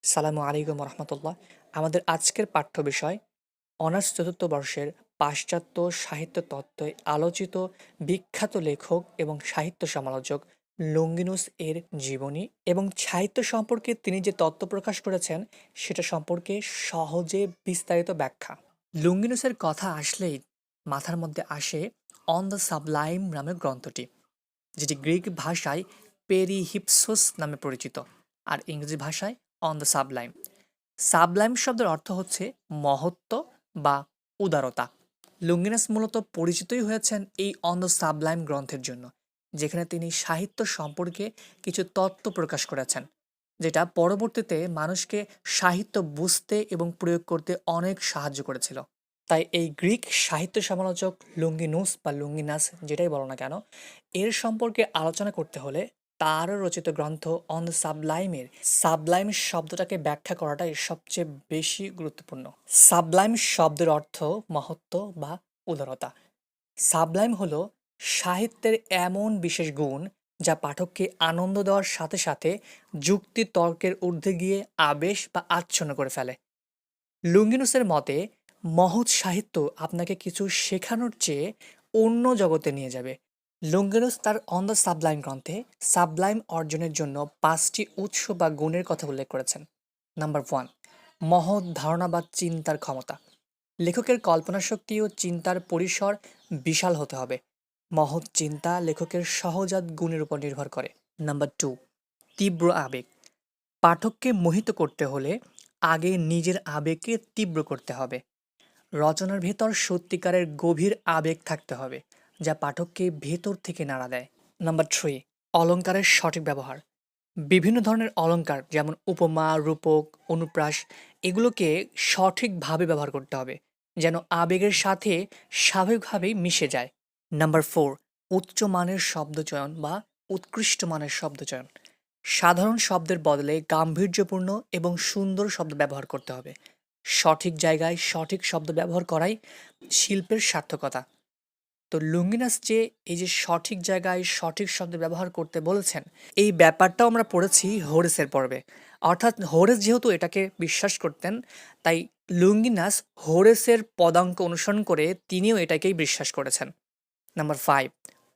সালামু আলাইকুম রহমতুল্লাহ। আমাদের আজকের পাঠ্য বিষয় অনার্স চতুর্থ বর্ষের পাশ্চাত্য সাহিত্য তত্ত্বে আলোচিত বিখ্যাত লেখক এবং সাহিত্য সমালোচক লঙ্গিনুস এর জীবনী এবং সাহিত্য সম্পর্কে তিনি যে তত্ত্ব প্রকাশ করেছেন সেটা সম্পর্কে সহজে বিস্তারিত ব্যাখ্যা। লঙ্গিনুসের কথা আসলেই মাথার মধ্যে আসে অন দ্য সাবলাইম নামের গ্রন্থটি, যেটি গ্রিক ভাষায় পেরিহিপসোস নামে পরিচিত আর ইংরেজি ভাষায় অন দ্য সাবলাইম। সাবলাইম শব্দের অর্থ হচ্ছে মহত্ব বা উদারতা। লুঙ্গিনাস মূলত পরিচিতই হয়েছেন এই অন দ্য সাবলাইম গ্রন্থের জন্য, যেখানে তিনি সাহিত্য সম্পর্কে কিছু তত্ত্ব প্রকাশ করেছেন, যেটা পরবর্তীতে মানুষকে সাহিত্য বুঝতে এবং প্রয়োগ করতে অনেক সাহায্য করেছিল। তাই এই গ্রিক সাহিত্য সমালোচক লুঙ্গিনুস বা লুঙ্গিনাস যেটাই বলো না কেন, এর সম্পর্কে আলোচনা করতে হলে তার রচিত গ্রন্থ অন দ্য সাবলাইমের সাবলাইম শব্দটাকে ব্যাখ্যা করাটাই সবচেয়ে বেশি গুরুত্বপূর্ণ। সাবলাইম শব্দের অর্থ মহত্ব বা উদারতা। সাবলাইম হলো সাহিত্যের এমন বিশেষ গুণ যা পাঠককে আনন্দ দেওয়ার সাথে সাথে যুক্তি তর্কের ঊর্ধ্বে গিয়ে আবেশ বা আচ্ছন্ন করে ফেলে। লুঙ্গিনুসের মতে মহৎ সাহিত্য আপনাকে কিছু শেখানোর চেয়ে অন্য জগতে নিয়ে যাবে। লুঙ্গিনুস তার অন দ্য সাবলাইম গ্রন্থে সাবলাইম অর্জনের জন্য 5টি উৎস বা গুণের কথা উল্লেখ করেছেন। নাম্বার 1, মহৎ ধারণা বা চিন্তার ক্ষমতা। লেখকের কল্পনা শক্তি ও চিন্তার পরিসর বিশাল হতে হবে। মহৎ চিন্তা লেখকের সহজাত গুণের উপর নির্ভর করে। নাম্বার 2, তীব্র আবেগ। পাঠককে মোহিত করতে হলে আগে নিজের আবেগকে তীব্র করতে হবে। রচনার ভেতর সত্যিকারের গভীর আবেগ থাকতে হবে, যা পাঠককে ভেতর থেকে নাড়া দেয়। নাম্বার 3, অলংকারের সঠিক ব্যবহার। বিভিন্ন ধরনের অলংকার যেমন উপমা, রূপক, অনুপ্রাস এগুলোকে সঠিকভাবে ব্যবহার করতে হবে, যেন আবেগের সাথে স্বাভাবিকভাবেই মিশে যায়। নাম্বার 4, উচ্চ মানের শব্দচয়ন বা উৎকৃষ্ট মানের শব্দচয়ন। সাধারণ শব্দের বদলে গাম্ভীর্যপূর্ণ এবং সুন্দর শব্দ ব্যবহার করতে হবে। সঠিক জায়গায় সঠিক শব্দ ব্যবহার করাই শিল্পের সার্থকতা। তো লুঙ্গিনাস যে এই যে সঠিক জায়গায় সঠিক শব্দ ব্যবহার করতে বলেছেন, এই ব্যাপারটাও আমরা পড়েছি হোরেসের পর্বে। অর্থাৎ হোরেস যেহেতু এটাকে বিশ্বাস করতেন, তাই লুঙ্গিনাস হোরেসের পদাঙ্ক অনুসরণ করে তিনিও এটাকেই বিশ্বাস করেছেন। নাম্বার 5,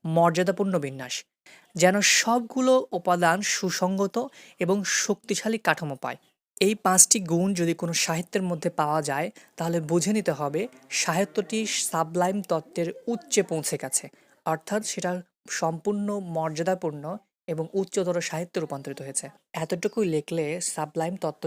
মর্যাদাপূর্ণ বিন্যাস। যেন সবগুলো উপাদান সুসংগত এবং শক্তিশালী কাঠামো পায়। এই 5টি গুণ যদি কোনো সাহিত্যের মধ্যে পাওয়া যায়, তাহলে বুঝে নিতে হবে সাহিত্যটি সাবলাইম তত্ত্বের উচ্চে পৌঁছে গেছে, অর্থাৎ সেটা সম্পূর্ণ মর্যাদাপূর্ণ এবং উচ্চতর সাহিত্যে রূপান্তরিত হয়েছে। এতটুকুই লিখলে সাবলাইম তত্ত্ব